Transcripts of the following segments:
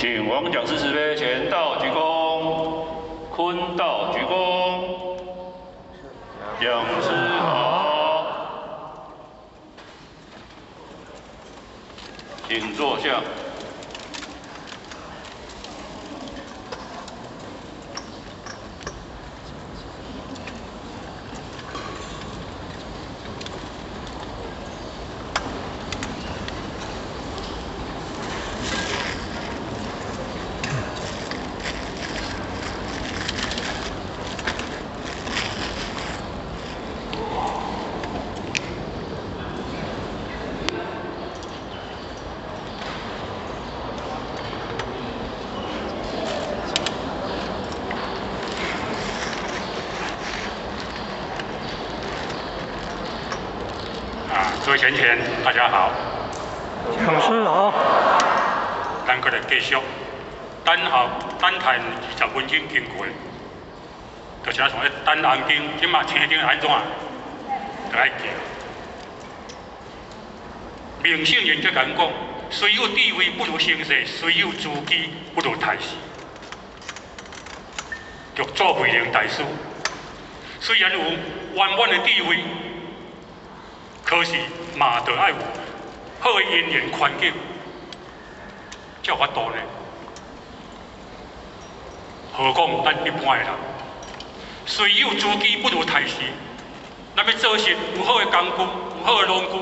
请王讲师慈悲前道鞠躬，坤道鞠躬，讲师好，请坐下。各位先贤，大家好。讲师好。咱过来继续，等谈20分钟经过，就是像说等红经，即马青经安怎，就爱记。明圣人则讲讲，虽有地位不如形势，虽有资机不如态势。玉祖慧能大师，虽然有圆满的地位。可是嘛，就爱有好的因缘环境，才有法度呢。何况咱一般的人，虽有资机不如态势。咱要做事有好的工具，有好的农具，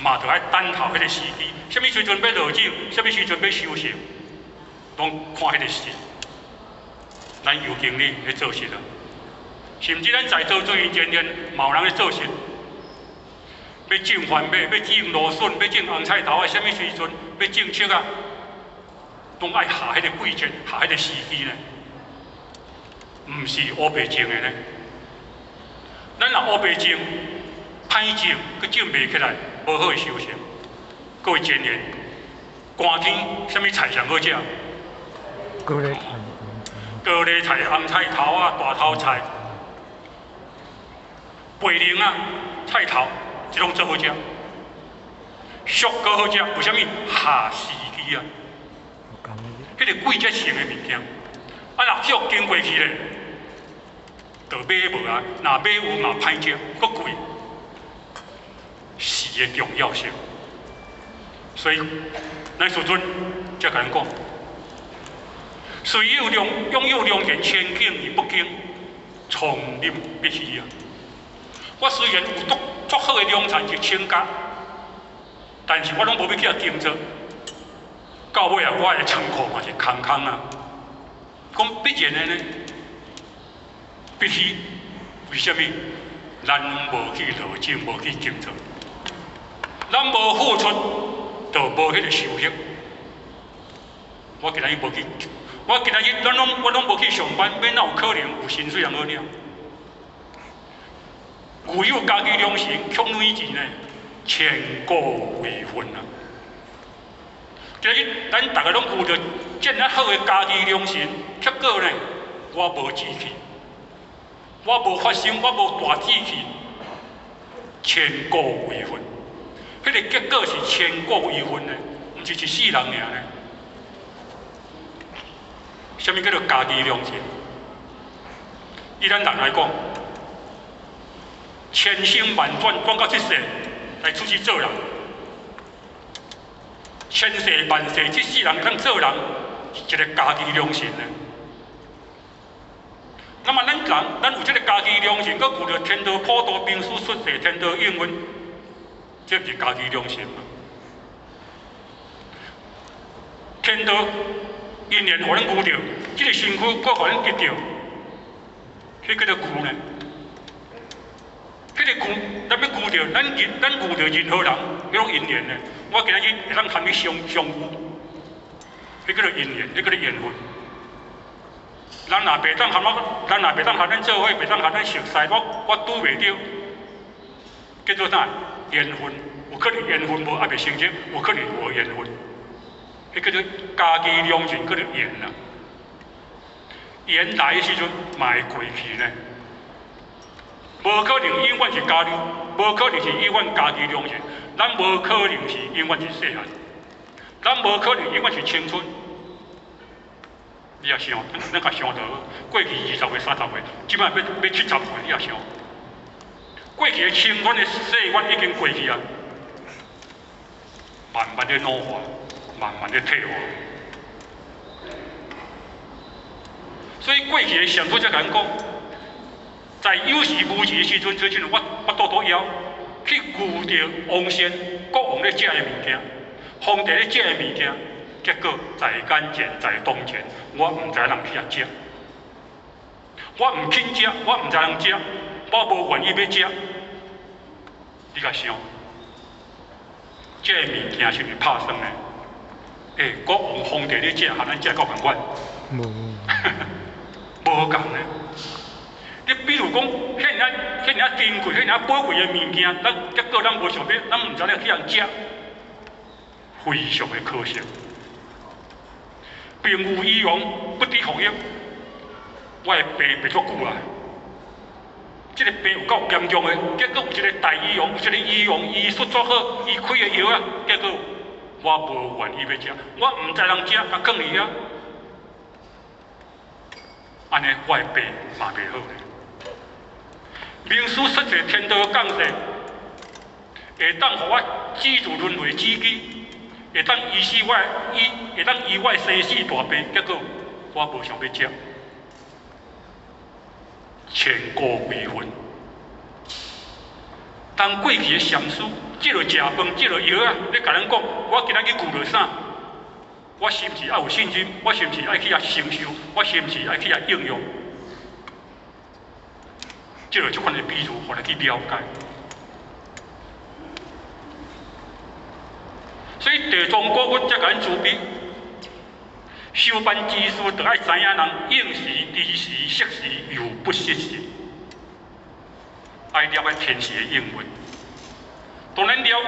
嘛就爱等候迄个时机。什么时阵要落井，什么时阵要收成，拢看迄个时。咱有经理咧做事啊，甚至咱在座做员人员，嘛有人咧做事。要种番麦，要种芦笋，要种红菜头啊！什么时阵要种树啊？拢爱下迄个季节，下迄个时机呢？毋是乌白种的呢。咱若乌白种，歹种，佮种袂起来，无好的收成。各位前言，寒天什么菜上好食？高丽菜。高丽菜、红菜头啊、大头菜、白莲啊、菜头。这拢做好食，俗个好食，为虾米下时机啊？迄个季节性的物件，若俗经过去咧，就买无啊，若买有嘛歹食，搁贵，时的重要性。所以，咱师尊才甲咱讲，虽拥有良田千顷而不耕，从林必须啊。我虽然有足好的良田是亲家，但是我拢无要去遐耕作。到尾啊，我的仓库嘛是空空啊。讲必然的呢，必须为虾米？咱无去落井，无去耕作，咱无付出，就无迄个收获。我今日无去，我拢无去上班，要哪有可能有薪水通好领？古有家己良心，却累钱呢，千古为魂啊！今日咱大家拢有着这么好的家己良心，结果呢，我无志气，我无发心，我无大志气，千古为魂。迄个结果是千古为魂呢，毋是一世人尔呢。什么叫做家己良心？以咱人来讲。千辛万转，转到这世来出去做人，千世万世，这世人通做人，一个家己良心呢。那么咱有这个家己良心，佮有着天道普渡、兵书出世、天道应允，这不是家己良心吗？天道因缘互咱遇到，这个辛苦佮互咱得到，迄叫做苦呢。迄个牛，咱要牛着，咱牛着任何人，迄种因缘呢。我今日会当谈去相遇，迄叫做因缘，迄叫做缘分。咱若袂当合咱做伙，袂当合咱熟悉，我拄袂着，叫做啥？缘分。有可能缘分无也袂成就，有可能无缘分。迄叫做家己良心，叫做缘啊。缘来的时阵，嘛会过去呢。无可能永远是家己，无可能是永远家己良心，咱无可能是永远是细汉，咱无可能永远是青春，你也想，咱甲想到过去20岁、30岁，即摆要70岁，你也想。过去的青春的岁月已经过去啊，慢慢的老化，慢慢的退化。所以过去的上主才甲咱讲，在有时无时的时阵，我倒倒枵去遇到王仙、国王咧食的物件，皇帝咧食的物件，结果在眼前，在当前，我唔知人去遐食，我唔肯食，我唔知人食，我无愿意要食。你甲想，这个物件是毋是拍算的？国王、皇帝咧食，和咱食够共款？无共的。你比如讲，遐尔珍贵、遐尔宝贵的物件，结果咱无想要，咱唔知咧去人食，非常的可惜。病有医王，不知服药。我的病足久啊，这个病有够严重的，结果有一个大医王，有一个医王，医术足好，伊开的药啊，结果我无愿意要食，我唔知人食，甲放伊啊，安尼我的病嘛袂好咧。名师出世天道降世，会当互我记住轮回之机，会当会当医我生死大病，结果我无想要食，千古归魂。当过去的禅师，即落食饭，即落药啊，咧甲咱讲，我今仔日顾着啥？我是毋是爱有信心？我是毋是爱去遐承受？我是毋是爱去遐应用？即落即款的比喻，互咱去了解。所以地藏古佛才甲咱慈悲，修办之事，就爱知影人应时、知时、适时，又不失时，爱了解天时的应运。当然了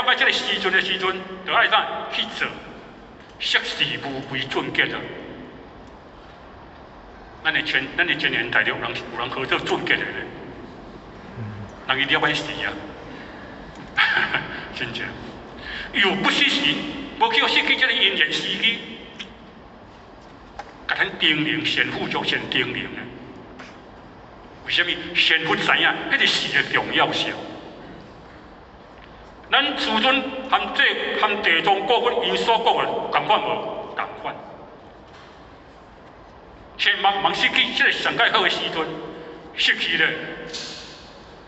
解这个时阵的时阵，就爱啥去做，适时无为俊杰啊。咱的前年代有人好做俊杰的咧，人伊了解时啊，真正又不失时，无去失去这个因缘时机，甲咱叮咛先富足先叮咛呢。为什么先富知影迄个时的重要性？咱自尊含地藏古佛因所讲的共款无？共款。千万莫失去这个上介好的时阵，失去了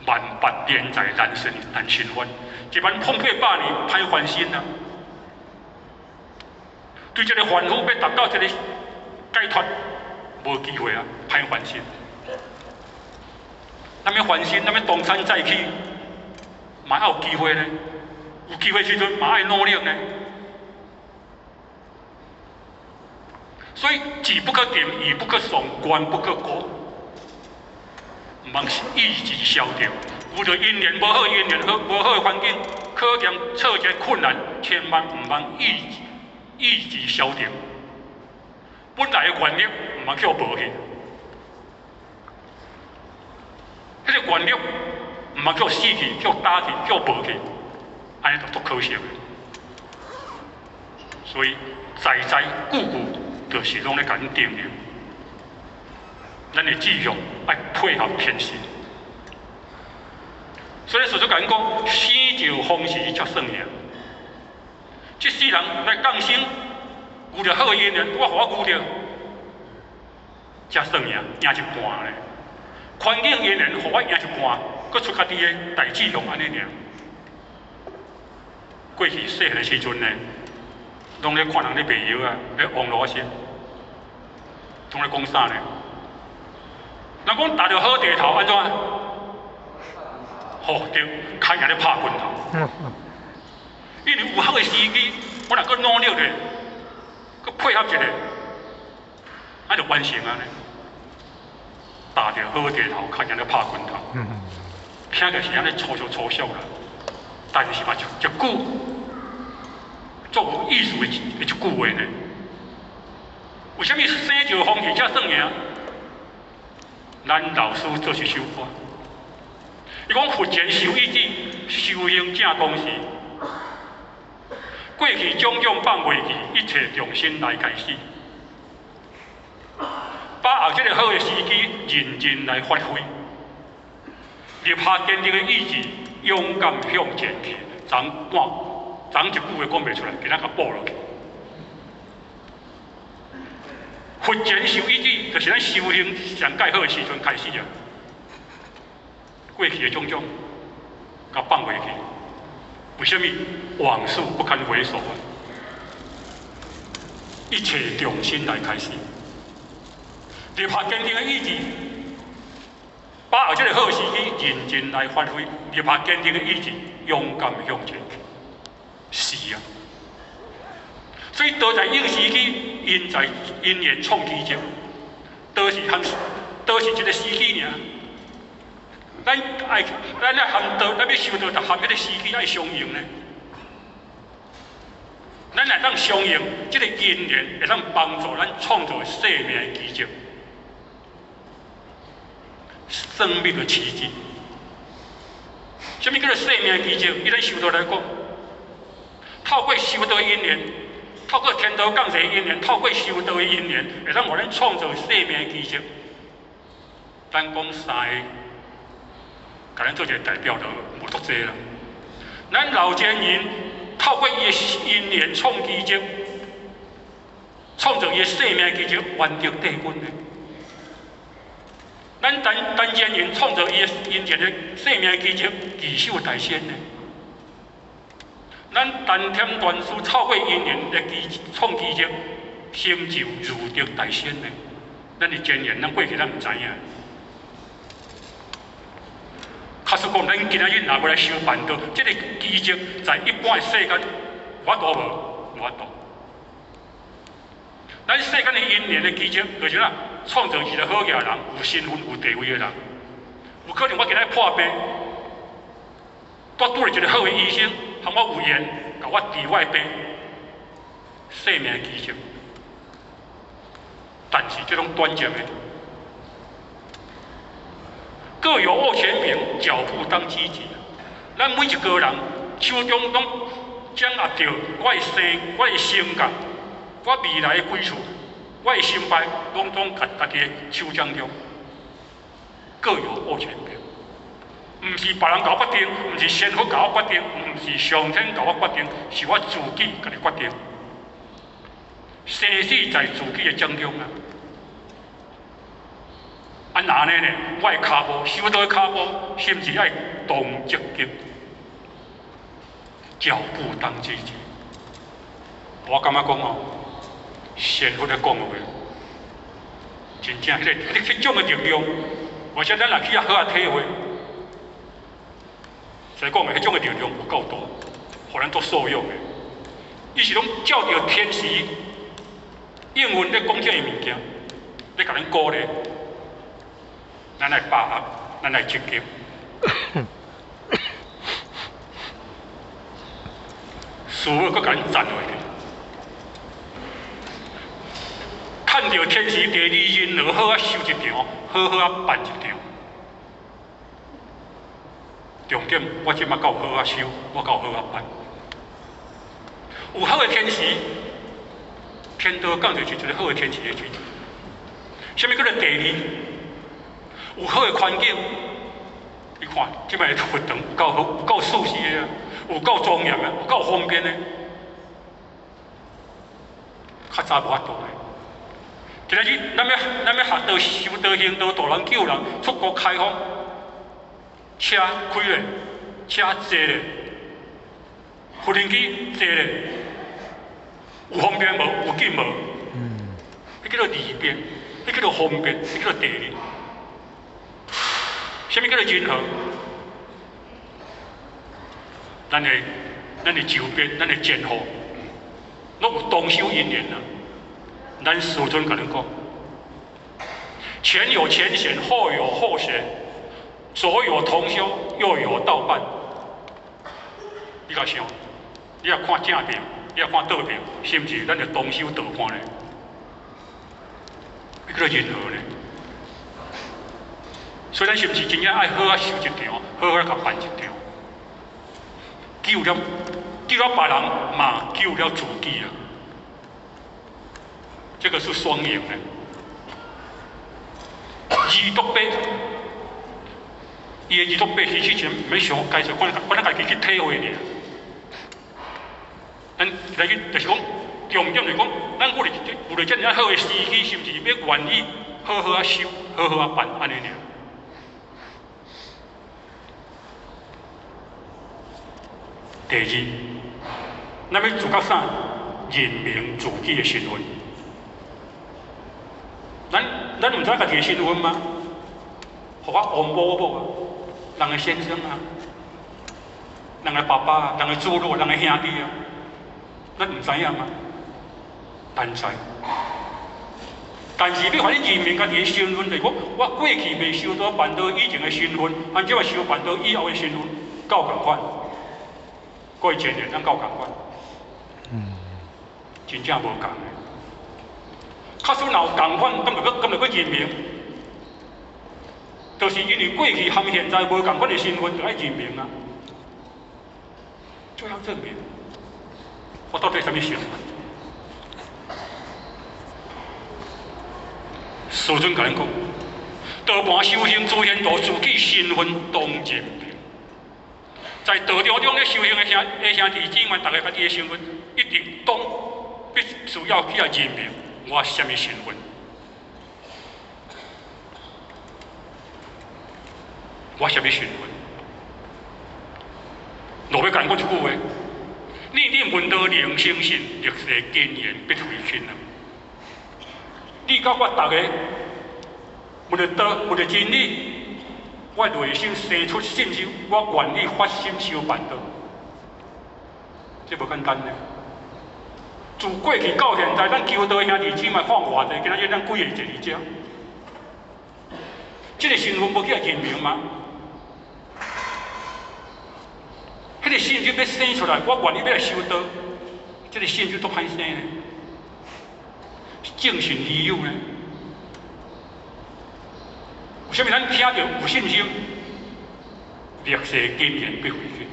万百年在人生难循环，一万碰过百年歹翻身啊！对这个凡夫要达到这个解脱，无机会啊，歹翻身。咱要翻身，咱要东山再起，嘛还有机会呢。有机会时阵，嘛爱努力呢。所以己不可定，义不可从，官不可过，唔通意志消掉。有着因缘无好，无好的环境，考验测验困难，千万唔通意志消掉。本来的原力唔通叫无去，迄个原力唔通叫死去，叫打去，叫无去，安尼就足可惜的。所以在久久。就是拢咧甲咱定定，咱的志向爱配合天时。所以，师祖甲咱讲，生就逢时才算命。这世人来降生，遇着好姻缘，我遇着，才算命，赢一半咧。环境姻缘，互我赢一半，佮出家己的大志向安尼尔。过去细汉的时阵呢，拢咧看人咧卖药啊，咧网络些。拢咧讲啥呢？人讲踏着好地头安怎？好对，开人咧拍拳头。因为有好的时机，我若搁努力咧，搁配合一下，那就完成啊咧。踏着好地头，开人咧拍拳头。听着是安尼粗俗啦，但是嘛一句足有意思的一句话呢。为什么生就逢时才算命？咱老师就是修法。伊讲佛前受意志，修行正当时。过去种种放袂记，一切重新来开始。把握这个好的时机，认真来发挥，立下坚定的意志，勇敢向前去。昨一句话讲袂出来，今仔甲补落去。佛前受意志，就是咱修行上介好的时阵开始啊。过去的种种，甲放回去。为什么往事不堪回首啊？一切重新来开始，立下坚定的意志，把握这个好时机，认真来发挥，立下坚定的意志，勇敢向前去。是啊，所以都在应时机，因缘创奇迹，都是这个时机尔。咱要含道，咱要修道，就含迄个时机爱相应呢。咱来当相应，这个因缘会当帮助咱创造生命的奇迹，生命的奇迹。什么叫做生命的奇迹？以咱修道来讲，透过修道的因缘，透过天道降世的因缘，透过修道的因缘，会当互咱创造生命的奇迹。咱讲三个。甲咱做一个代表就无足济啦。咱老前人透过伊的因缘创奇迹，创造伊的生命奇迹，完成帝君的。咱前人创造伊的因缘的生命奇迹，奇秀大仙的。咱丹田传师透过因缘的创奇迹，成就如德大仙的。咱的前人，咱过去咱唔知影。假使讲，咱今仔日若要来修办道，这个奇迹在一般的世间有法度无？无法度。咱世间的因缘的奇迹，就是啦，创造一个好嘅人，有身份、有地位的人，有可能我今仔破病，拄着一个好嘅医生，和我有缘，甲我治我的病，生命的奇迹。但是这种短暂的。各有恶前平，脚步当积极。咱每一个人手中拢掌握着我的生、我的性格、我未来的归处、我的心态，拢甲家己的手掌中。各有恶前平，毋是别人甲我决定，毋是先佛甲我决定，毋是上天甲我决定，是我自己家己决定。生死在自己的掌中啊！安那呢？我的脚步，修道的脚步，是毋是爱动积极，脚步当积极？我感觉讲哦，先佛咧讲的话，真正迄种的力量，而且咱若去好啊体会，所以讲的迄种的力量有够大，互咱做受用的。伊是拢照着天时，应运咧讲这个物件，咧甲咱鼓励。咱来把握，咱来积极。事物搁甲咱赞落去，看到天时地利人和，好啊修一场，好好啊办一场。重点，我即摆够好啊修，我够好啊办。有好的天时，天道降就是一个好的天时的时。什么叫做地利？有好的环境，你看，即摆活动有够好，有够舒适的啊，有够庄严的，有够方便的，较早无法度的。今仔日咱要学道、修道、行道、度人救人，出国开放，车开咧，车坐咧，无人机坐咧，有方便无？有紧无？迄叫做利便，迄叫做方便，迄叫做地利。什么叫做人和？咱的周边，咱的前后，拢有同修因缘啊。咱师尊甲恁讲，前有前贤，后有后贤，左有同修，右有道伴。你甲想，你要看正面，你要看倒面，是毋是？咱就同修道伴咧，迄叫做人和咧。所以咱是毋是真正爱好啊修一场，好好甲办一场，救了别人嘛，救了自己啊！这个是双赢的。二督背，伊的二督背是之前没想解释，我家己去体会尔。咱来去就是讲，重点就是讲，咱有了遮尔好的时机，是毋是要愿意好好啊修，好好啊办安尼尔？第二，咱要做到啥？认明自己的身份。咱毋知家己的身份吗？互我王某某啊，人的先生啊，人的爸爸啊，人的祖母，人的兄弟啊，咱毋知影吗？咱知。但是要互你认明家己的身份，就是讲我过去未受到办到以前的身份，按照我受办到以后的身份，够共款。过去前年咱够共款。真正无共的。假使若有共款，敢就去认明，就是因为过去和现在无共款的身份，就爱认明啊，就要证明我到底什么身份。师尊甲咱讲，道盘修行自现度自己身份当认明，在道场中咧修行的兄弟姊妹，大家家己的身份一定当。必须要去认明我什么身份，我什么身份。若要讲我一句话，念念闻道灵生信，历世经验必回心啊！你甲我大家为了道，为了真理，我内心生出信心，我愿意发心修办道，这无简单呢。自过去到现在，咱求道兄弟姊妹看偌济，今仔日咱几个坐伫遮，这个身份无去来认明吗？迄个信心要生出来，我愿意要来修道，这个信心都歹生呢，正信已有呢。为什么咱听到有信心？历世经验必回去，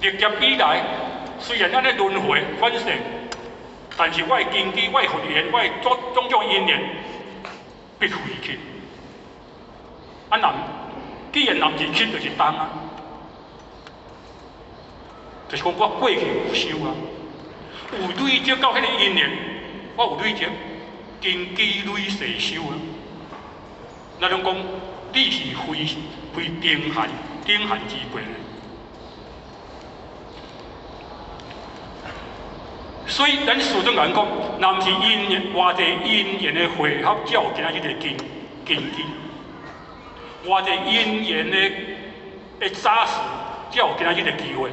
历劫以来。虽然咱咧轮回反世，但是我的根基、我的福缘、我的种种因缘必回去。啊，既然男儿去，就是当啊，就是讲我过去有修啊，有累积到迄个因缘，我有累积根基累世修啊。咱拢讲你是非顶限之辈呢。所以，咱师尊讲，若毋是因缘，偌济因缘的汇合，才有今仔日个根基；偌济因缘的扎实，才有今仔日个机会。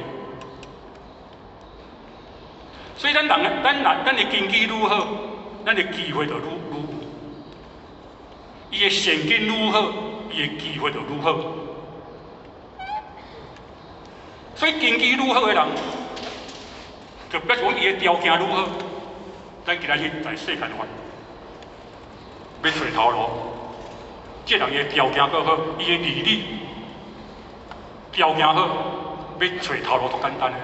所以，咱的根基愈好，咱的机会就愈有。伊的善根愈好，伊的机会就愈好。所以，根基愈好的人。就表示讲伊的条件如何，咱今仔日在世间上要找头路，这人伊的条件够好，伊的履历条件好，要找头路都简单的。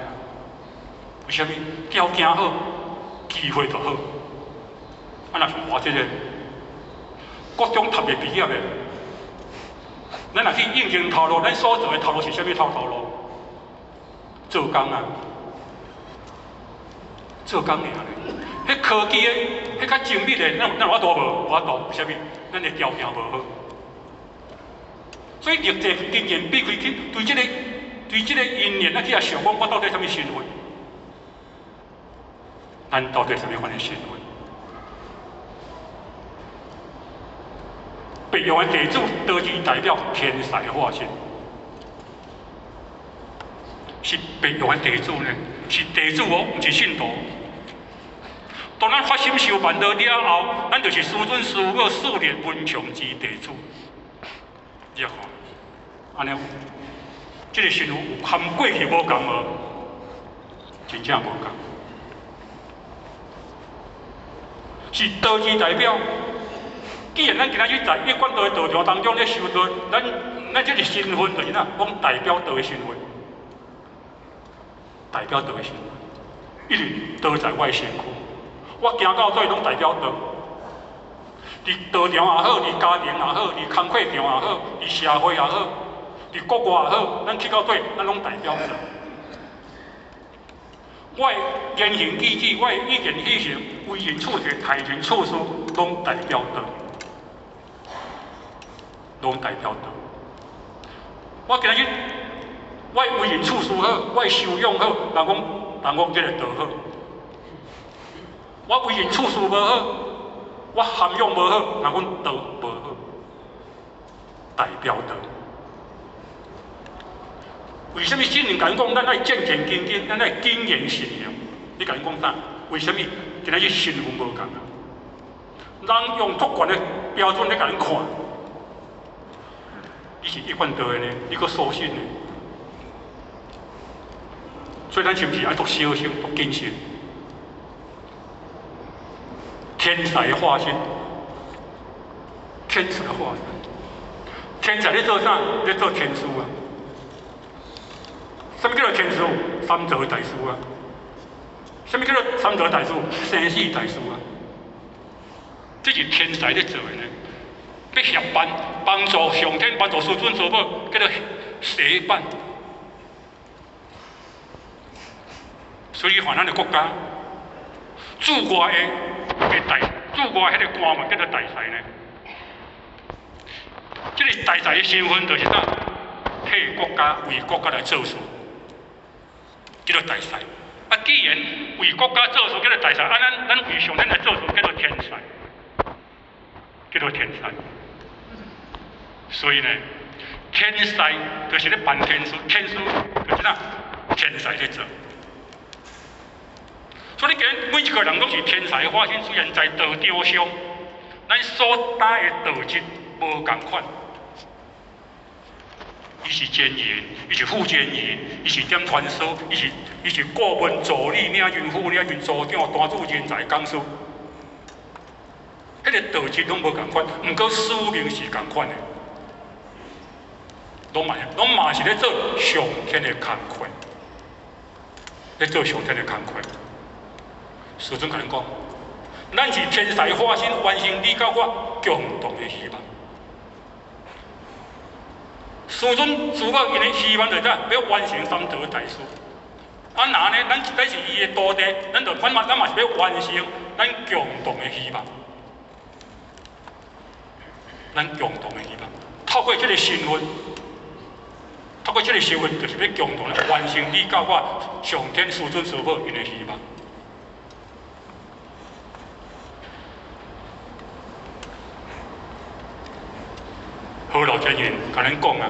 为什么？条件好，机会就好。啊，若是我这个各种读的毕业的，咱若去应征头路，咱所做的头路是啥物头路？做工啊！做工尔咧，迄科技的，迄较精密的，咱有法度无？无法度，为虾米？咱的条件无好，所以历届经验必开去对这个因缘，咱去想讲我到底什么身份？咱到底什么款的身份？北洋的地主道具代表天才化身，是北洋的地主呢？是地主哦，毋是信徒。当咱发心修办道了后，咱就是师尊师父4年文强之地主。你看，安尼，这个身份有和过去无共无？真正无共。是道具代表。既然咱今仔日在一贯道的道场当中咧修道，咱这个身份就是哪？讲代表道的身份。代表道的身份，因为道在我的身躯，我行到做拢代表道。伫道场也好，伫家庭也好，伫工课场也好，伫社会也好，伫国外也好，咱去到底，咱拢代表者。我的言行举止，我的语言语行、为人处事、待人处事，拢代表着，拢代表着。我今日，我为人处事好，我修养好，人讲这个道好。我为人处事无好，我涵养无好，人讲道无好，代表道。为什么圣人讲咱爱正正经经，咱爱谨言慎行？你讲啥？为什么今日身份无共啊？人用主观的标准来甲咱看，你是一贯道的呢？你个素信呢？所以咱是不是爱读小心、读谨慎？天才化身，天才化身，天才咧做啥？咧做天书啊！什么叫做天书？三则大书啊！什么叫做三则大书？生死大书啊！这是天才咧做的呢。要协办，帮助上天，帮助师尊祖母，叫做协办。所以，换咱的国家，驻外迄个官员叫做大才呢。这个大才的身份就是啥？替国家为国家来做事。叫做大才，啊！既然为国家做事叫做大才，啊，咱为上天来做事叫做天才，叫做天才。所以呢，天才就是咧办天书，天书就是啥？天才咧做。所以，既然每一个人都是天才化身，虽然在道场上，咱所担的道职无共款。伊是监员，伊是副监员，伊是点传师，伊是顾问助理、领军副领军组长、单主人才讲师，迄个道职拢无共款，毋过使命是共款的，拢嘛是咧做上天的工课，咧做上天的工课。师尊甲恁讲，咱是天才化身，完成你甲我共同的希望。师尊自我因的希望就是要完成三德大事。啊，那呢，咱是伊的徒弟，咱嘛是要完成咱共同的希望。咱共同的希望，透过这个身份，就是要共同来完成你甲我上天师尊师父因的希望。好老真言，甲咱讲啊，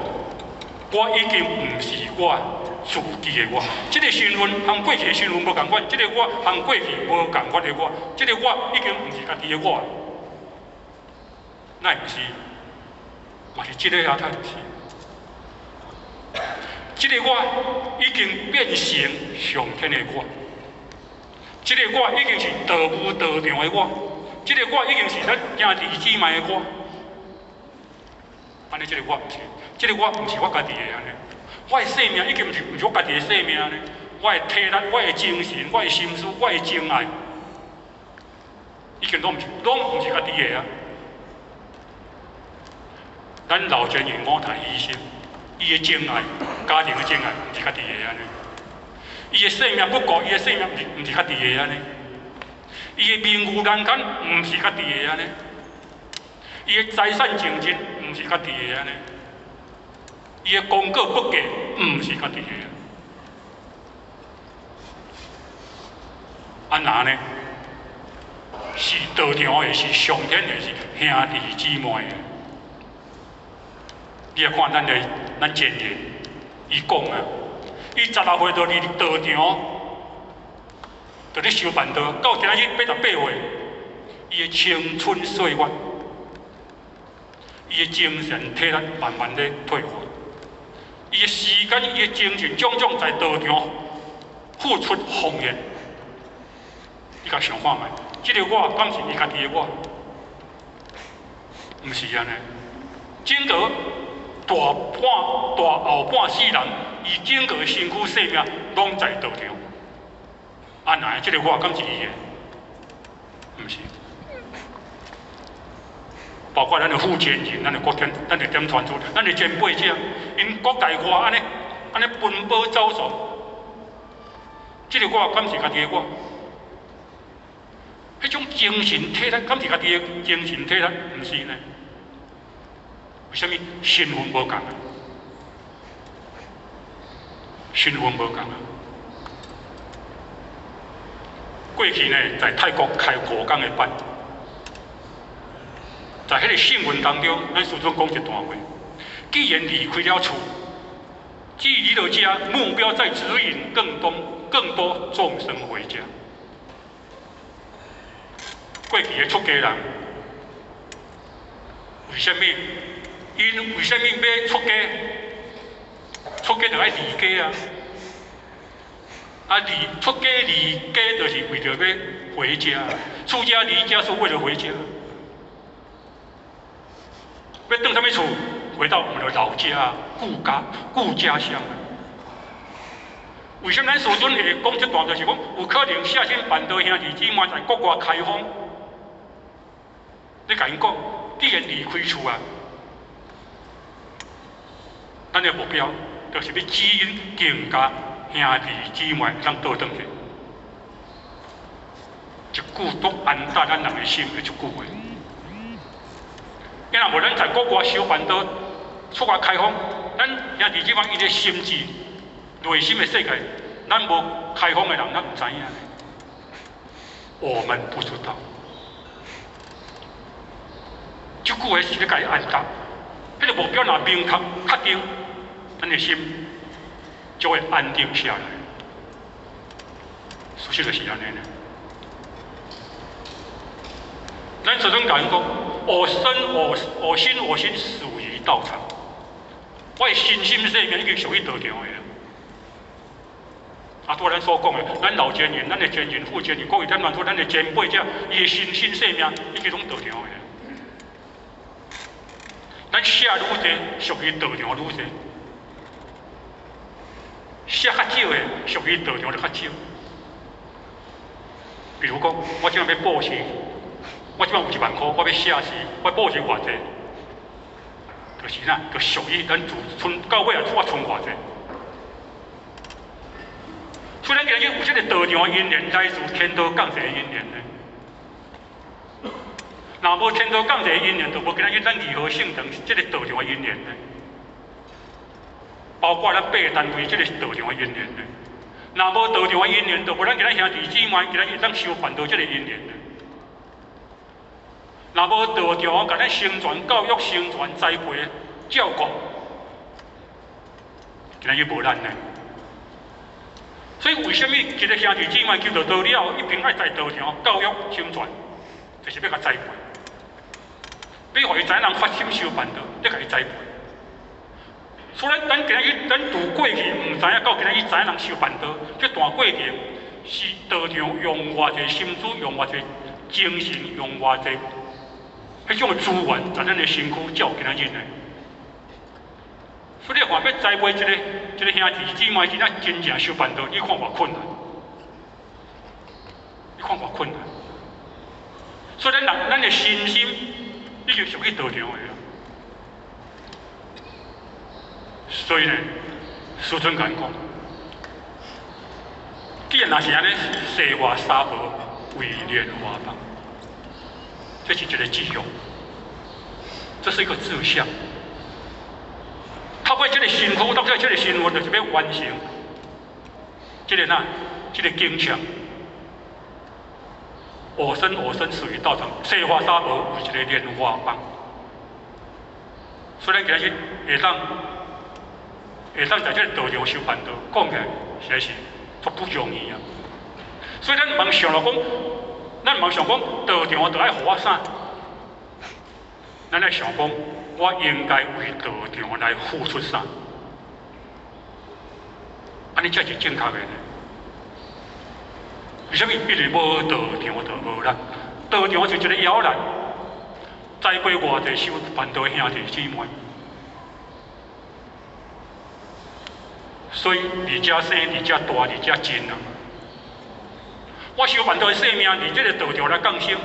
我已经毋是我自己的我，这个身份和过去的身份无共款，这个我和过去无共款的我，这个我已经毋是家己的我，那毋是，嘛是这个下太是，这个我已经变成上天的我，这个我已经是道务道场的我，这个我已经是咱兄弟姊妹的我。安尼，这个我毋是，这个我毋是我家己的安尼。我的生命已经毋是我家己的生命呢。我的体力、我的精神、我的心思、我的情爱，已经拢毋是家己的啊。咱老前员五台医生，伊的情爱、家庭的情爱，毋是家己的安尼。伊的生命不顾，伊的生命毋是家己的安尼。伊的名誉人间，毋是家己的安尼。伊的财产情真，毋是家己的安尼；伊的功过不价，毋是家己的。啊那呢？是道场的，是上天的，是兄弟姊妹的。你来看咱前人，伊讲啊，伊16岁就入道场，就咧修办道，到今仔日88岁，伊的青春岁月。伊的精神体力慢慢咧退化，伊的时间、伊的精神，种种在道场付出奉献。你甲想看觅，这个我敢是伊家己的我？毋是安尼。整个大后半世人，伊整个身躯性命拢在道场。啊，那这个我敢是伊的？毋是。包括咱的福建人，咱的国天，咱的点传出，咱的前辈者，因国内外安尼奔波走走，这个我敢是家己的我，迄种精神体力，敢是家己的精神体力，毋是呢？为什么身份无共啊？身份无共啊！过去呢，在泰国开5天的班，在迄个新闻当中，咱师尊讲一段话：既然离开了厝，既离了家，目标在指引更多众生回家。过去的出家人，为什么？因为什么要出家？出家就爱离家啊！出家离家就是为着要回家，出家离家是为了回家。要回什么厝？回到我们的老家、故家乡。为什么咱师尊会讲这段？就是讲有可能下身办道兄弟姊妹在国外开荒，你甲因讲，既然离开厝啊，咱的目标就是要指引更加兄弟姊妹通倒转去。一句都安搭咱人的心，一句话。因若无咱在国外修办道、出外开荒，咱兄弟姊妹伊个心智、内心的世界，咱无开荒的人，咱唔知影。我们不知道。这句话是咧甲伊安搭，迄个目标若明确、确定，咱的心就会安定下来。事实就是安尼呢。咱始终讲讲，我心属于道场，我的身心生命已经属于道场的了。啊，拄咱所讲的，咱老前人、咱的前人、副前人，各位咱讲出咱的前辈者，伊的身心生命已经拢道场的了。咱写愈多，属于道场愈多；写较少的，属于道场就较少。比如讲，我今日要布施。我即摆有1万块，我要写时，我布施偌济，就是呐，就属于咱自存到尾啊，我存偌济。所以咱今日有这个道场的因缘，来自天道降世的因缘呢。若无天道降世的因缘，就无今日咱如何性成这个道场的因缘呢？包括咱8个单位这个道场的因缘呢。若无道场的因缘，就无咱今日兄弟姊妹今日咱修办道这个因缘呢。若无道场，甲咱宣传、教育、宣传、栽培、照顾，今日无咱呢。所以为什么一个兄弟姊妹求到道了，一定爱在道场教育、宣传，就是要甲栽培，要互伊知人发心修办道，要甲伊栽培。所以咱今日咱từ过去唔知影，到今日知影人修办道，这段过程是道场用偌济心思，用偌济精神，用偌济。迄种资源在咱的身躯照今仔日呢，所以你看要栽培一个兄弟姊妹，真正真正修办道，你看偌困难，你看偌困难。所以咱的身心已经属于道场的了。所以呢，师尊讲，既然若是安尼，世外沙婆为莲花棒。这是一个志向，这是一个志向。透过这个辛苦，透过这个新闻，就是要完成这个经常。我生属于道场，世花沙婆为一个莲花棒。虽然今日会当在这个道场修办道，讲起来实在是足不容易啊。所以咱茫想了讲。咱茫想讲道场就爱互我啥？咱来想讲，我应该为道场来付出啥？安尼才是正确的呢。为什么一直无道场就无咱？道场是一个摇篮，栽培偌济修办道兄弟姊妹。所以离家生，离家大，离家近啊。我修办道的生命，伫这个道场来降生，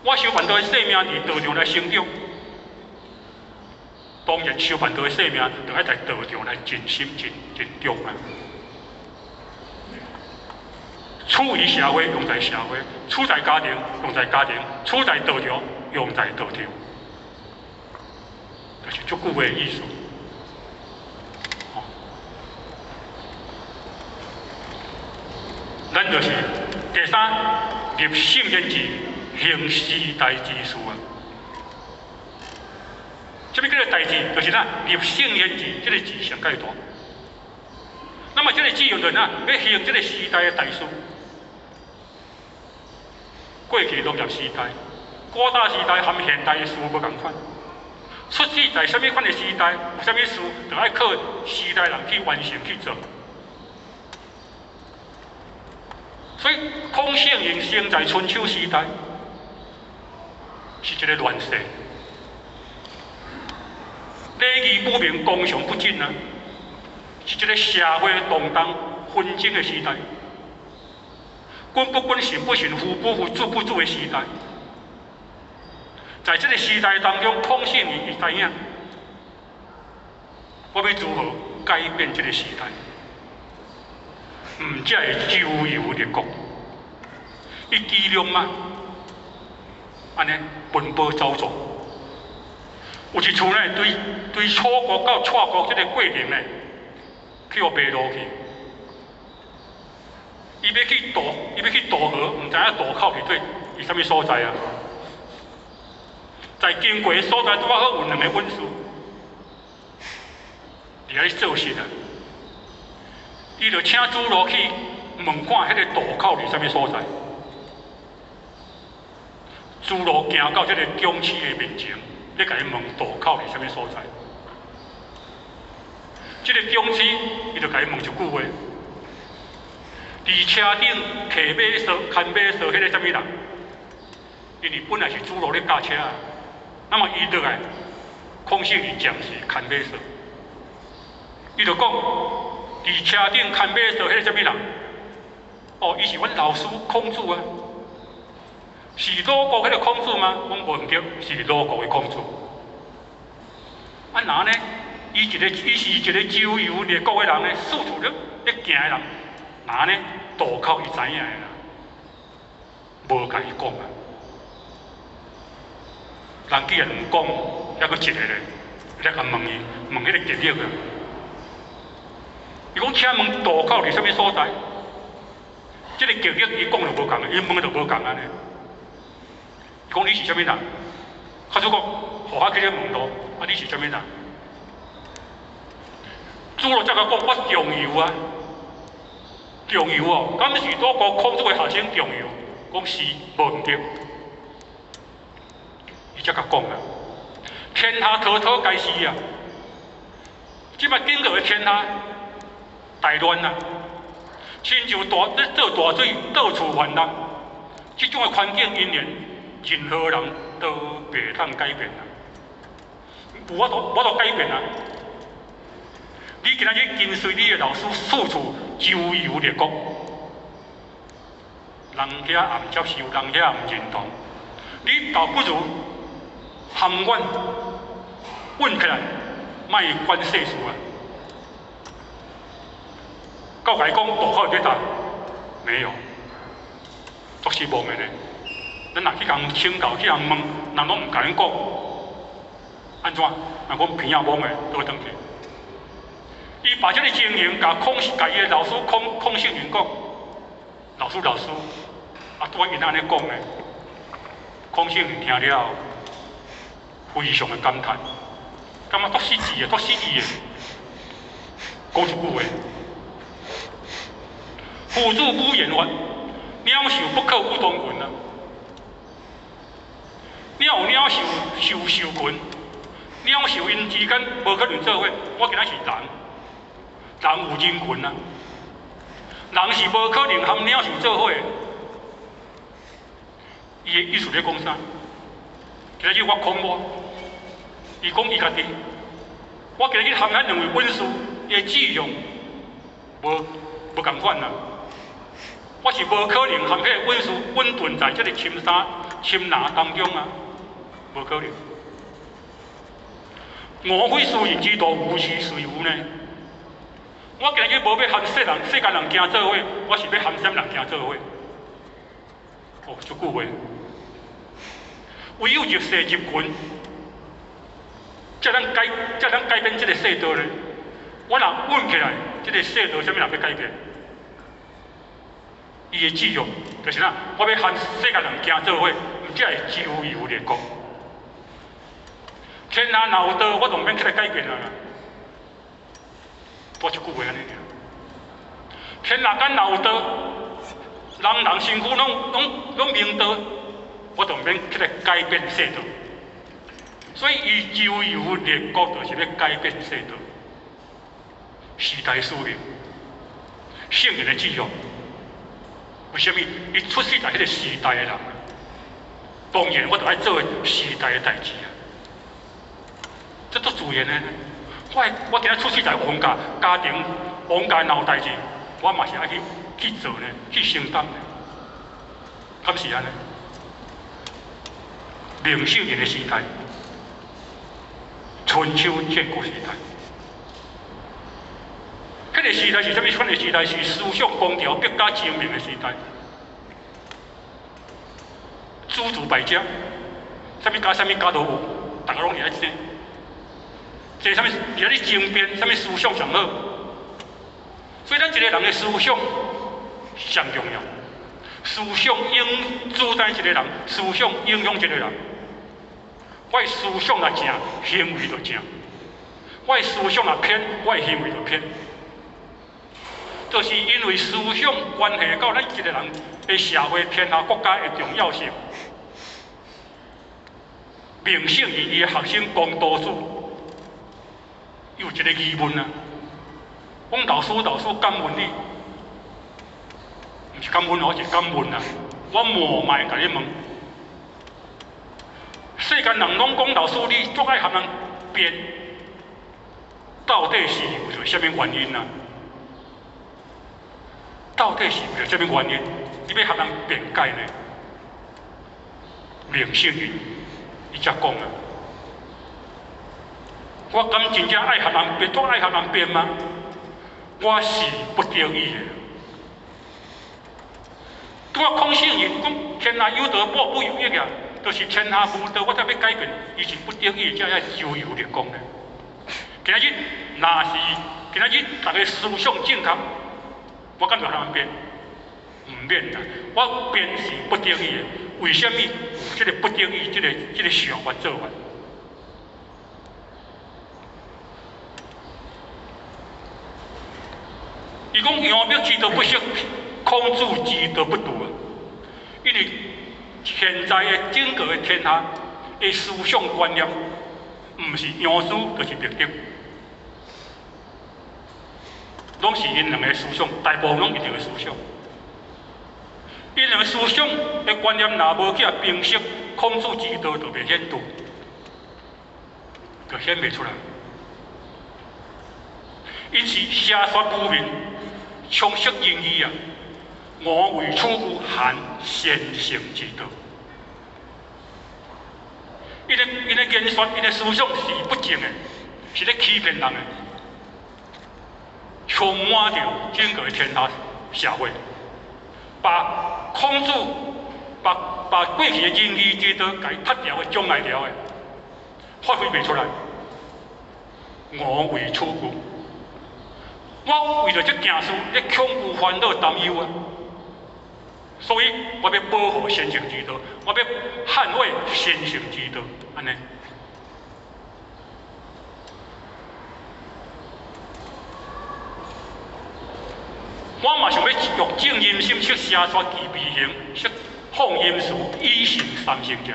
我修办道的生命伫道场来成长，当然修办道的生命就爱在道场来尽心尽忠啊。处于社会用在社会，处在家庭用在家庭，处在道场用在道场，就是足久的意思。咱就是第三，入圣言字，行时代之事啊。什么叫做代志？就是咱入圣言字，这个字上介大。那么这个字用在哪？要行这个时代的代事。过去农业时代、古早时代和现代的事无同款。出世在什么款的时代，有什么事，就要靠时代人去完成去做。所以，孔圣人生在春秋时代，是一个乱世，礼仪不明，公序不进啊，是一个社会动荡、纷争的时代。君不君，臣不臣，父不父，子不子的时代。在这个时代当中，孔圣人伊知影，我要如何改变这个时代？唔，才会周游列国，伊机量嘛，安尼奔波走走。有一厝呢，对楚国到蔡国这个过程呢，去互迷路去。伊要去渡河，唔知影渡口伫对伫啥物所在啊？在经过的所在，拄好有两个文士，伫遐做事啊。伊就请主路去问看迄个渡口伫啥物所在。主路行到这个宫市的面前，咧甲伊问渡口伫啥物所在。这个宫市，伊就甲伊问一句话。伫车顶骑马扫、牵马扫，迄个什么人？因为本来是主路咧驾车啊，那么伊落来，孔圣人暂时牵马扫，伊就讲，伫车顶牵马扫，迄个什么人？哦，伊是阮老师孔子啊，是鲁国迄个孔子吗？我无唔对，是鲁国的孔子。啊哪呢？伊是一个周游列国的人呢，四处咧行的人。哪呢？渡口伊知影的啦，无甲伊讲啊。人既然唔讲，还佫一个咧，咧甲问伊，问迄个结论啊。伊讲请问渡口伫啥物所在？即个结论伊讲就无共，伊问就无共安尼。伊讲你是啥物人？他就讲，互我去咧问路，啊你是啥物人？主路则甲讲，我中游啊。中游哦，敢是鲁国孔子的学生中游？讲是无毋对，伊才甲讲啊，天下滔滔该死啊！即摆经过的天下大乱啊，亲像做大水，到处泛滥。即种的环境因缘，任何人都袂通改变啊！我都改变啊！你今仔日跟随你的老师四处周游列国，人遐也唔接受，人遐也唔认同，你倒不如含阮稳起来，莫管世事啊！到甲伊讲渡口伫倒，没有，确实无的呢。咱若去共请教，去人问，人拢唔甲咱讲，安怎？若讲鼻仔懵的，倒回转去。伊把这个经营，甲伊的老师孔圣人讲，老师，啊，拄仔因安尼讲呢，孔圣人听了非常的感叹，感觉足失志的，足失意的，讲一句话：夫子不言话，鸟兽不可无同群啊！鸟有鸟兽群，鸟兽因之间无可能做伙。我今仔是人。人有人群啊，人是无可能和鸟兽做伙的。伊的意思咧讲啥？今仔日我讲我，伊讲伊家己，我今仔日和咱两位文士，伊的志向无共款啊。我是无可能和迄个文士混沌在这个深山侵拿当中啊，无可能。我非私人之道，无是谁无呢？我今日无要含世间人行做伙，我是要含什人行做伙？哦，一句话，唯有入世入群，才能改变这个世道呢。我若稳起来，这个世道什么人要改变？伊的志向就是啥？我要含世间人行做伙，才会自由与立国。天下若有道，我就免起来改变啊！我一句话安尼尔。天下间若有道，人身躯拢明道，我就免起来改变世道。所以，伊自由立国，就是要改变世道。时代使命，圣人的志向。为什么？伊出世在迄个时代的人，当然我就爱做时代的代志啊。这都自然的。我今仔出世在王家庭，王家闹代志，我嘛是爱去做呢，去承担呢。敢是安尼？明圣人的时代，春秋战国时代。迄个时代是啥物款的时代？是思想公调、百家争鸣的时代。诸子百家，啥物家都有，大家拢会爱争。这啥物？伫咧争辩，啥物思想上好？所以咱一个人的思想上重要。思想主宰一个人，思想影响一个人。我的思想若正，行为就正；我的思想若偏，我的行为就偏。就是因为思想关系到咱一个人的社会、天下国家的重要性。明圣人伊的学生公多数有一个疑问啊，讲老师敢问你？毋是敢问我，是敢问啊！我冒昧甲你问，世间人拢讲老师你足爱和人辩，到底是为着什么原因啊？到底是为着什么原因？你要和人辩解呢？明圣人伊才讲啊，我敢真正爱和人辩，足爱和人辩吗？我是不得已的。我孔圣人讲天下有道，莫不有益啊，就是天下无道，我才要改变，伊是不得已才要自由立功的。今日若是今日大家思想正确，我敢就和人辩，唔免啦。我辩是不得已的，为什么有这个不得已这个想法做法？伊讲杨彪之道不息，孔子之道不笃啊。因为现在的整个的天下的思想观念，毋是杨书就是密德，拢是因两个思想，大部分拢一定的思想。因两个思想的观念若无去平息，孔子之道就袂显著，就显袂出来。因此，写说古名，充实英语啊。我为处夫含先行之道，伊的言说，伊的思想是不正的，是咧欺骗人的，充满着整个天下社会，把孔子把过去的仁义之道，甲伊脱掉的、障碍掉的，发挥袂出来。我为处夫，我为了这件事，咧恐惧烦恼担忧啊。所以我要保护先行之道，我要捍卫先行之道，安尼。我嘛想要用正阴心识写出其微形，识放阴事，以行三成者。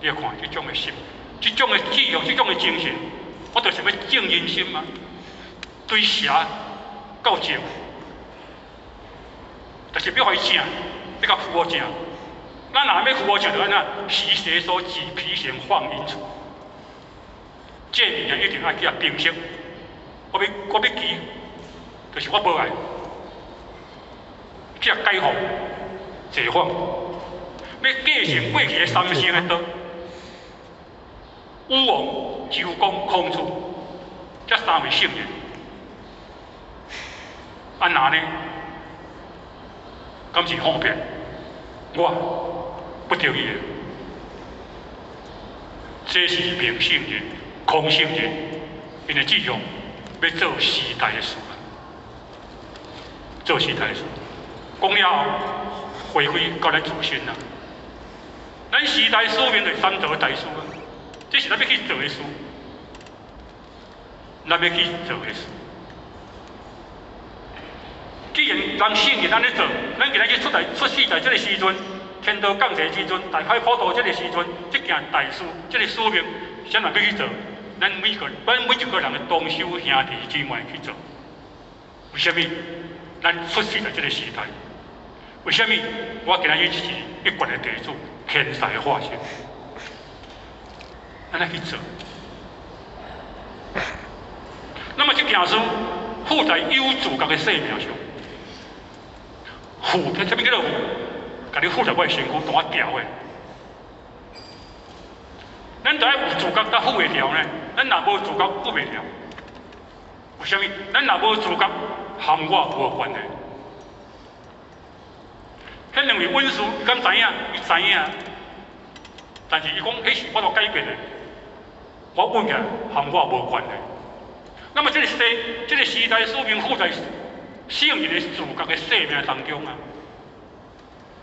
你看这种的心，这种的志向，这种的精神，我就是要正阴心嘛，对邪够正。就是要互伊正，要甲符合正。咱若要符合正，就安怎？习蛇所指，皮行放阴处。这物件一定要去平息。我要记，就是我无爱，去解放、解放。要继承过去的三圣的道，禹王、周公、孔子，这三位圣人，安那呢？敢是方便？我不得已的，这是明圣人、空圣人，因的志向要做时代的事，做时代的事。讲了后，回归到咱自身啦。咱时代使命就是三德大事啊，这是咱要去做的事，咱要去做的事。既然人圣人安尼做，咱今日去出世在这个时阵，天道降世之阵，大开普渡这个时阵，这件大事，这个使命，谁人要去做？咱每一个人的同修兄弟姊妹去做。为什么？咱出世在这个时代。为什么我今日是一贯的地主，天才的化身？咱来去做。那么这件事附在有自觉的生命上，附，什么叫做附？甲你附在我的身躯，当我调的。咱就要有自觉，才附会调呢。咱若无自觉，附袂调。为什么？咱若无自觉，和我无关系。迄两位文士敢知影？伊知影，但是伊讲，迄是我所改变的。我问起来，和我无关系。那么这个时代使命附在圣人的自觉的生命当中啊，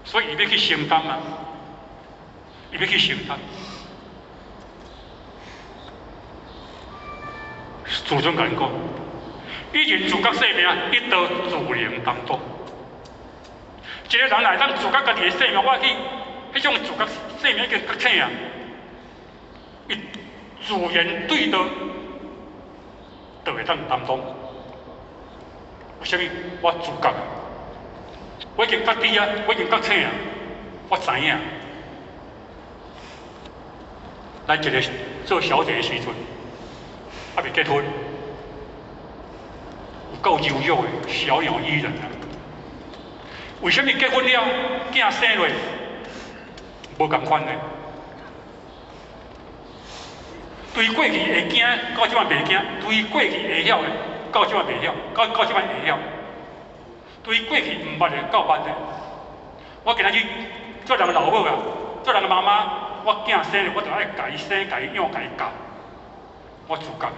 所以伊要去承担啊，伊要去承担。自尊甲你讲，以前自觉生命一道自灵当中。一个人来当自觉家己的生命，我去迄种自觉生命叫觉醒啊！伊自然对道，就会当担当。为什么？我自觉啊！我已经觉知啊，我已经觉醒啊，我知影。咱一个做小姐的时阵，还未结婚，有够柔弱的小鸟依人啊！为什么结婚了，囝生落无共款呢？对过去会惊，到即摆袂惊；对过去会晓的，到即摆袂晓；到即摆会晓。对过去毋捌的，到捌的。我今仔日做人老母啊，做人妈妈，我囝生了，我就爱家己生、家己养、家己教。我自觉。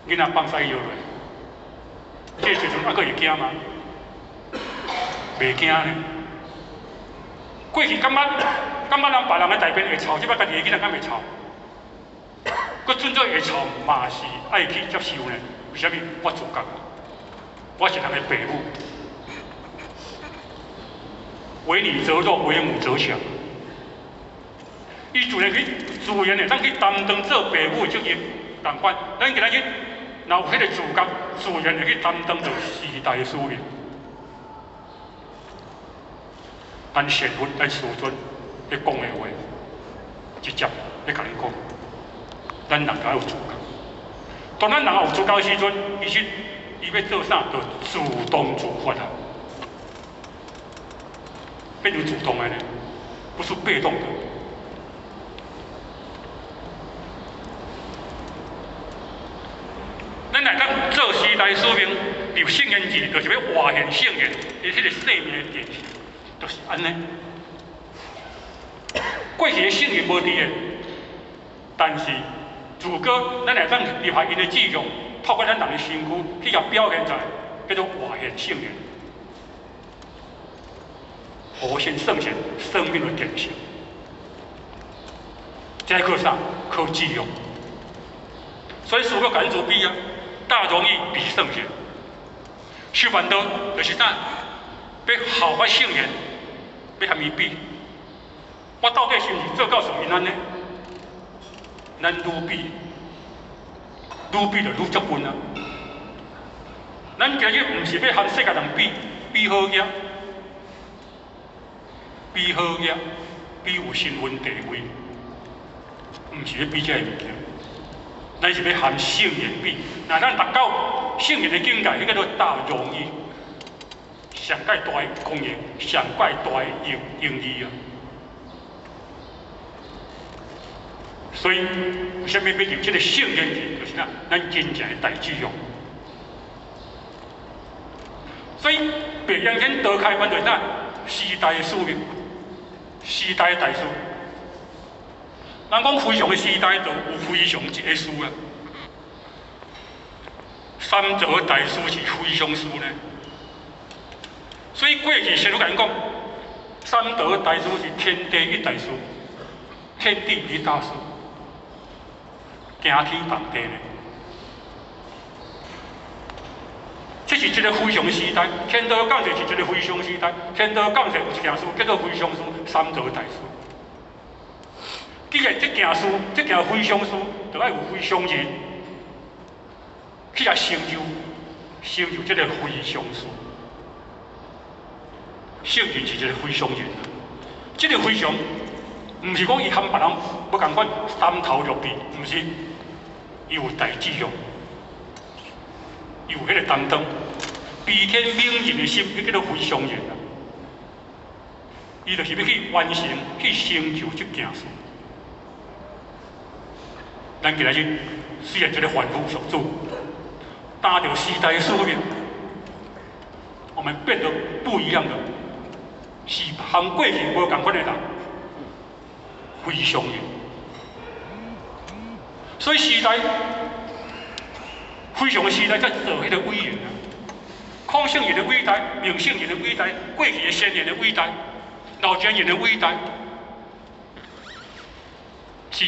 囡仔放屎尿落，这时阵还佫会惊吗？袂惊呢。过去感觉人别人的代变会吵，即摆家己的囡仔敢袂吵？佫准做会吵，嘛是爱去接受呢？为虾米？我自觉，我是人的爸母，为女则弱，为母则强。伊自然的当去担当做爸母的责任，同款。咱今仔日若有迄个自觉，自然会去担当着时代的使命。咱贤父、咱师尊咧讲的话，直接咧甲恁讲，咱人要有自觉。当咱人有自觉的时阵，其实伊要做啥，就自动自发啊，变成主动的呢，不是被动的。咱来当做时代使命，入圣人字，就是要活现圣人的迄个生命的典型。就是安尼，过去的圣人无伫的，但是如果咱来当立下因的志向，透过咱人的身躯去甲表现出来，叫做活现圣人，活现圣贤生命的典型。这靠啥？靠志向。所以，如果赶主比啊，大容易比圣贤。修烦恼就是啥？要效法圣贤。要和伊比，我到底是毋是做到属于咱呢？咱愈比就愈足分啊！咱今日毋是要和世界人比好业，比好业，比有身份地位，毋是要比这个物件。咱是要和圣人比，那咱达到圣人的境界，迄个叫大容易。上界大的公益，上界大的用意啊。所以，为什么要有这个圣言字？就是咱真正的大志用。所以，白阳天德开班就是时代的使命，时代的大事。咱讲非常的时代，就有非常一个事啊。三德大事是非常事呢。所以过去先有人讲，三德大事是天地一大事，天地一大事，行天放地呢。这是一个非常时代，天道讲就是一个非常时代。天道讲是有一件事叫做非常事，三德大事。既然这件事，这件非常事，就要有非常人去来成就这个非常事。圣人是一个非常人，这个非常，唔是讲伊和别人不共款三头六臂，唔是，伊有大志向。有迄个担当，悲天悯人的心，迄叫做非常人啊。伊就是要去完成、去成就这件事。咱今日虽然这个反复上做，搭着时代的使命，我们变得不一样的，是和过去无共款的人，非常人。所以时代。非常的时代在做迄个伟人啊，孔圣人的伟大，明圣人的伟大，过去的先人的伟大，老前人的伟大，就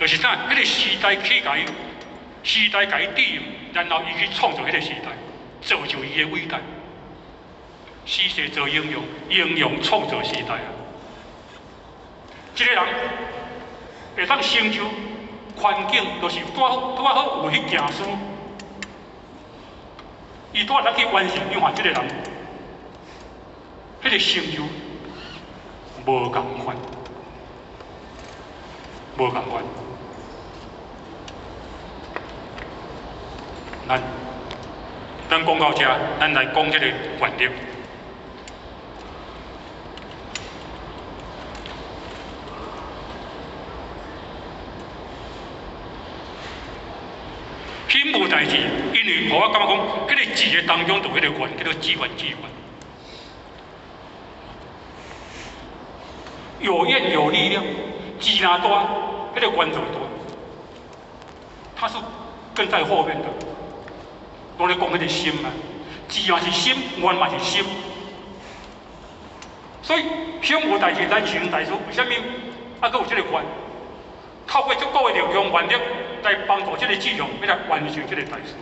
是啥？迄个时代去甲伊，时代甲伊利用，然后伊去创造迄个时代，造就伊的伟大。时势做应用，应用创造时代啊！一个人会当成就。环境就是拄好有迄件事，伊拄咱去完成，你看这个人，迄个成就无共款，无共款。咱讲到这，咱来讲这个原则。品无代志，因为我感觉讲，迄个字的当中就迄个愿，叫做志愿志愿。有愿有力量，志若大，迄个愿就大。它是跟在后面的，我咧讲迄个心啊，志嘛是心，愿嘛是心。所以品无代志，咱行代事，为什么搁有这个愿？透过足够的力量、原则来帮助这个志向，要来完成这个大事。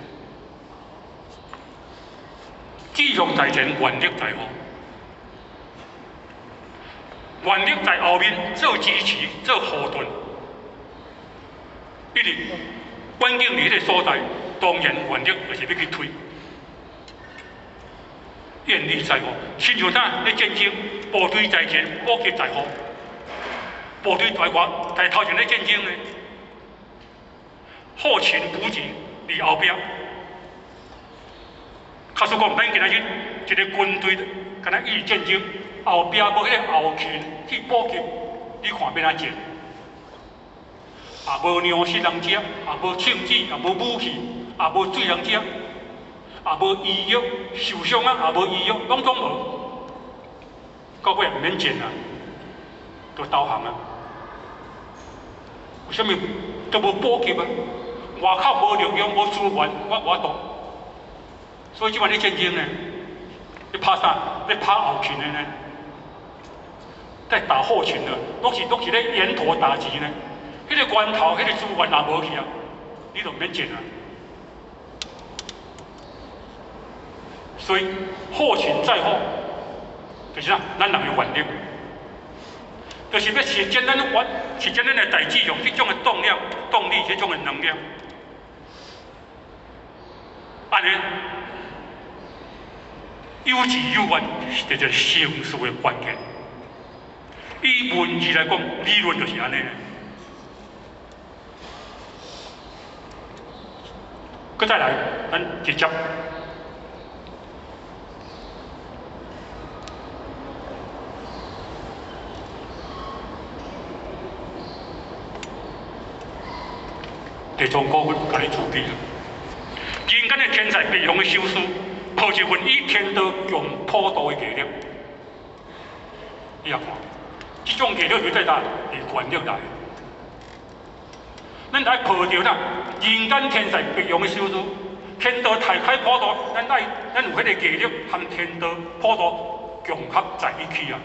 志向在前，原则在后。原则在后面做支持、做后盾。因为关键伫迄个所在，当然原则就是要去推。愿力在后，亲像啥？咧战争，部队在前，武器在后。部队在头前咧战争呢，后勤补给伫后壁。假使讲，咱今仔日一个军队，敢若伊战争后壁无迄个后勤去补给，你看要安怎？也无粮食通食，也无枪支，也无武器，也无水通食，也无医药，受伤啊也无医药，拢总无。到尾毋免钱啊，都投降啊。为什么都无补给啊？外口无力量，无资源，我懂。所以即摆咧战争呢，咧拍啥？咧拍后勤的呢？在打后勤的，拢是咧源头打击呢。迄个源头，迄个资源也无去啊，你就免钱啊。所以后勤在后，就是啥？咱人的原则。就是要实践咱的大志向，迄种的动力、迄种的能量，安尼有志有愿，是一个成事的关键。以文字来讲，理论就是安尼。再来，咱直接地藏古佛甲你注记了。人间的天才培养的修士，抱一份以天道强普渡的毅力。你也看，这种毅力就在哪？是原力来。咱来抱着咱人间天才培养的修士，天道大开普渡，咱有迄个毅力和天道普渡融合在一起啊！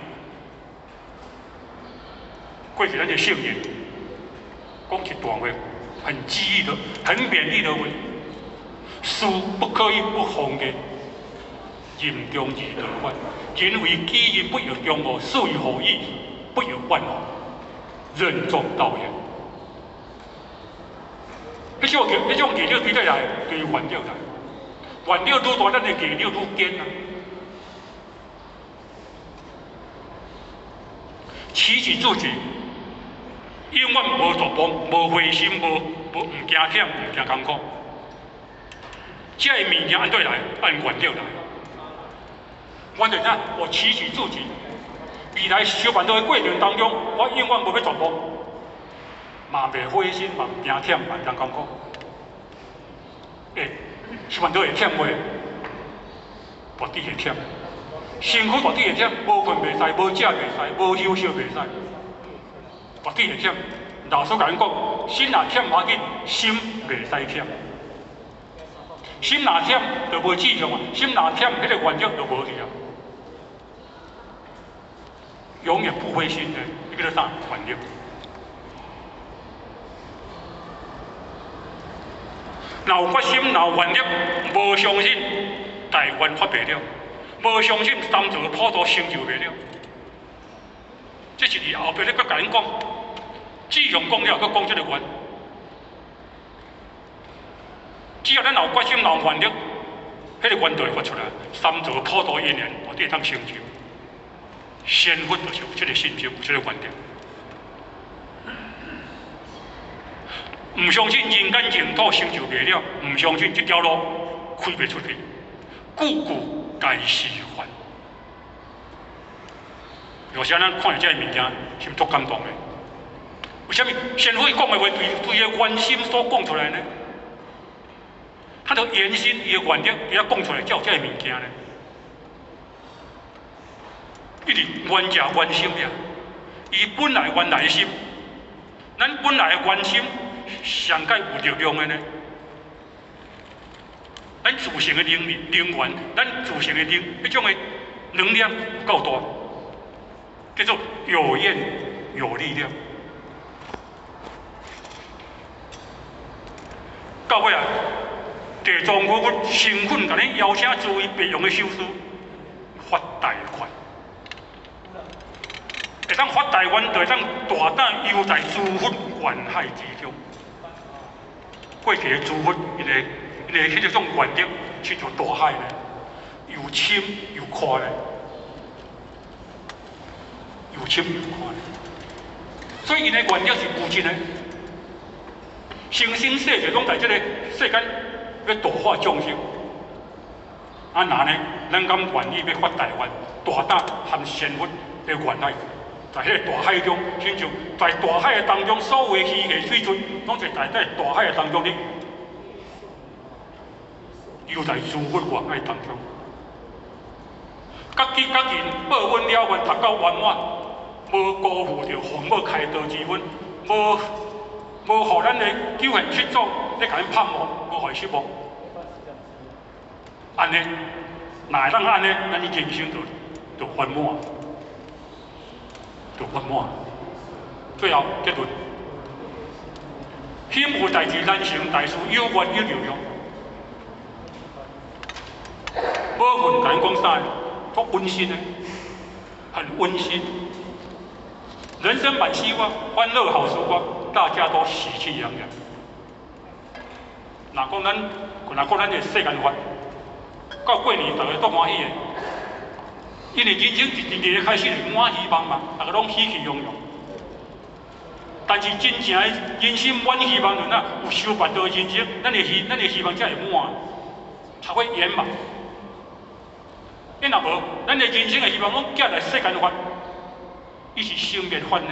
过去咱的圣人讲一段话，很激励的、很勉励的话：事不可以不防嘅，任重而道远。人为己任不由中我，事与何意不由万我，任重道远。迄种毅力对来，对原力来。原力愈大，咱的毅力愈坚啊！起己自己，永远无作崩，无灰心，唔惊忝，唔惊艰苦。这个物件按对来，按原力来。我就讲，我起己自己，未来修办道的过程当中，我永远无要作崩，嘛袂灰心，嘛唔惊忝，嘛唔惊艰苦。修办道会忝袂？大抵会忝。身躯大抵会忝，无困袂使，无食袂使，无休息袂使，大抵会忝。老师甲阮讲，心若忝无要紧，心袂使忝。心若忝就无志向啊，心若忝，迄个原力就无去啊。永远不灰心的，迄个啥原力。若有决心，若有原力，无相信台湾发袂了。无相信三座普渡成就袂了，这是伫后壁咧，佮甲恁讲，志向讲了，佮讲这个原。只要咱有决心，有原力，迄个原就会发出来。三座普渡因缘，我哋当成就。先佛就是有这个信心，有这个原力。唔相信人间净土成就袂了，唔相信这条路开袂出去，句句该是还。有时咱看到这个物件，心足感动的。为什么先佛讲的话对个原心所讲出来呢？他的原心，伊的原力，伊讲出来才有这个物件呢。伊是原者原心呀，伊本来原来的心，咱本来的原心上界有力量的呢。咱自性的能源，咱自性的迄种的能量够大，叫做有愿有力量。到尾啊，地藏古佛成分甲恁邀请诸位培养的修士发大愿，会当发大愿，就会当大胆游在诸佛愿海之中。过去的诸佛，因为迄种原力，亲像大海呢，又深又宽呢，又深又宽。所以因的原力是无尽的，生生世世拢在这个世间要度化众生。啊那呢，咱敢愿意要发大愿，大胆含仙佛的愿海，在迄个大海中，亲像在大海的当中，所有的鱼虾水水，拢是在大海的当中哩。游在诸佛愿海当中，各己各人报恩了愿，达到圆满，无辜负着父母开导之恩，无互咱的九贤七祖咧甲咱盼望，无互伊失望。安尼，若会当安尼，咱的人生就圆满，就圆满。最后结论：心有代志难成，大事有愿有力量。无份甲咱讲啥？足温馨的，很温馨。人生满希望，欢乐好时光，大家都喜气洋洋。若讲咱的世间法，到过年大家都欢喜的，因为人生一日开始是满希望嘛，大家拢喜气洋洋。但是真正的人生满希望，就那有修办道的人生，咱的希望才会满，才会圆满。因若无，咱的人生的希望拢寄来世间法，伊是生灭法呢，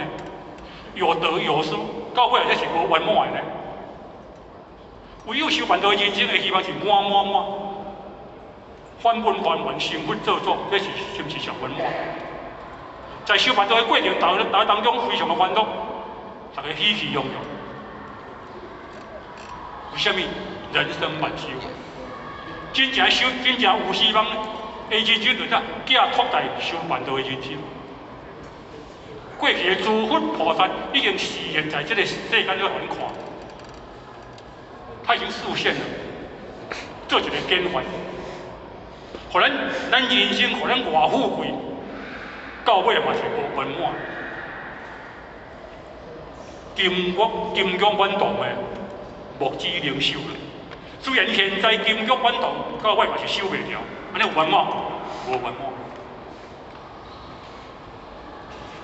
有得有失，到尾这是无圆满的呢。唯有修办到人生的希望是满，翻本翻完，成佛做主，这是不是上圆满？在修办到的过程当中，非常的欢乐，大家喜气洋洋。为什么人生漫修？真正有希望的日子就怎寄托在修办道的人生。过去的诸佛菩萨已经示现在这个世间的环看，他已经实现了，做一个典范。互咱人生，互咱偌富贵，到尾嘛是无圆满。金玉满堂的木子能收咧。虽然现在金玉满堂，到尾嘛是收袂了，安尼有圆满无圆满？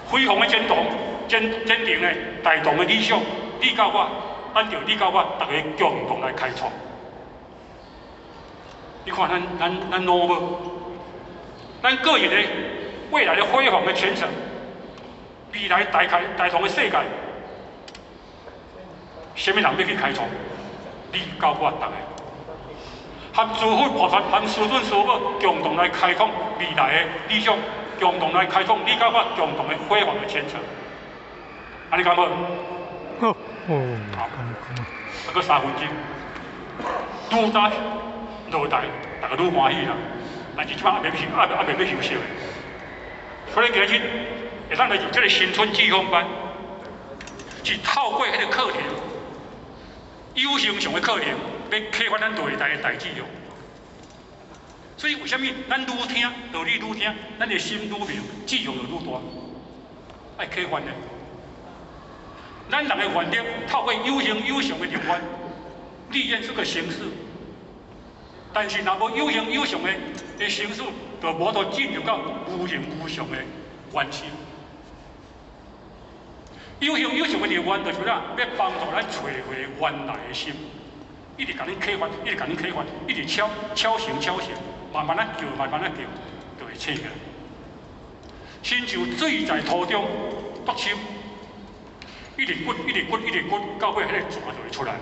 辉煌的坚定的大同的理想，你甲我，咱着你甲我，大家共同来开创。你看咱努无？咱个人的未来的辉煌的前程，未来大同的世界，什么人要去开创？你甲我，大家，和诸佛菩萨、和师尊师母共同来开创未来的理想。共同来开创你甲我共同的辉煌的前程，安尼敢无？好，好，还佫3分钟，愈早落台，大家愈欢喜啦。但是即摆还袂要休息的，所以今日会当来入这个新春季风班，是透过迄个课程，有形上的课程，要启发咱落台的代志哦。所以为什么咱愈听道理愈听，咱的心愈明，志向就愈大，爱启发的。咱人的原则，透过有形有相的力量，历练出个形式。但是若无有形有相的形式，就无法进入到无形无相的完成。有形有相的力量，就是要帮助咱找回原来的心，一直甲恁启发，一直甲恁启发，一直敲成。慢慢叫，就会醒起来。亲像水在土中笃深，一直滚，到尾迄个泉就会出来。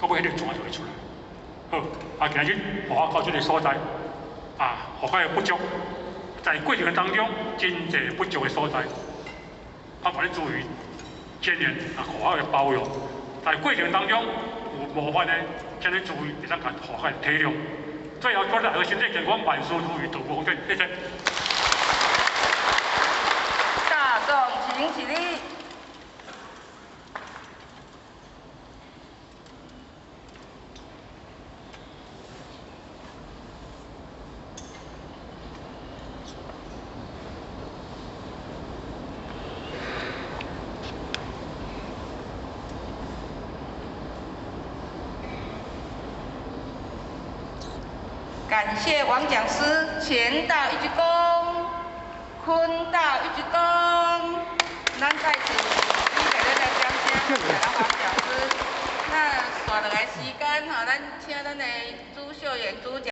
好，今日互我到这个所在，互我的不足，在过程当中真侪不足的所在，我把你注意检验，互我的包容，在过程当中有模范的。请你注意，会当甲互我体谅。最后，祝大家身体健康，万事如意，度过风景。谢谢。大众请起立。感谢王讲师，前道一鞠躬，坤道一鞠躬。咱在此以下咧来感谢王讲师。那剩落来时间咱请咱的朱秀妍主讲。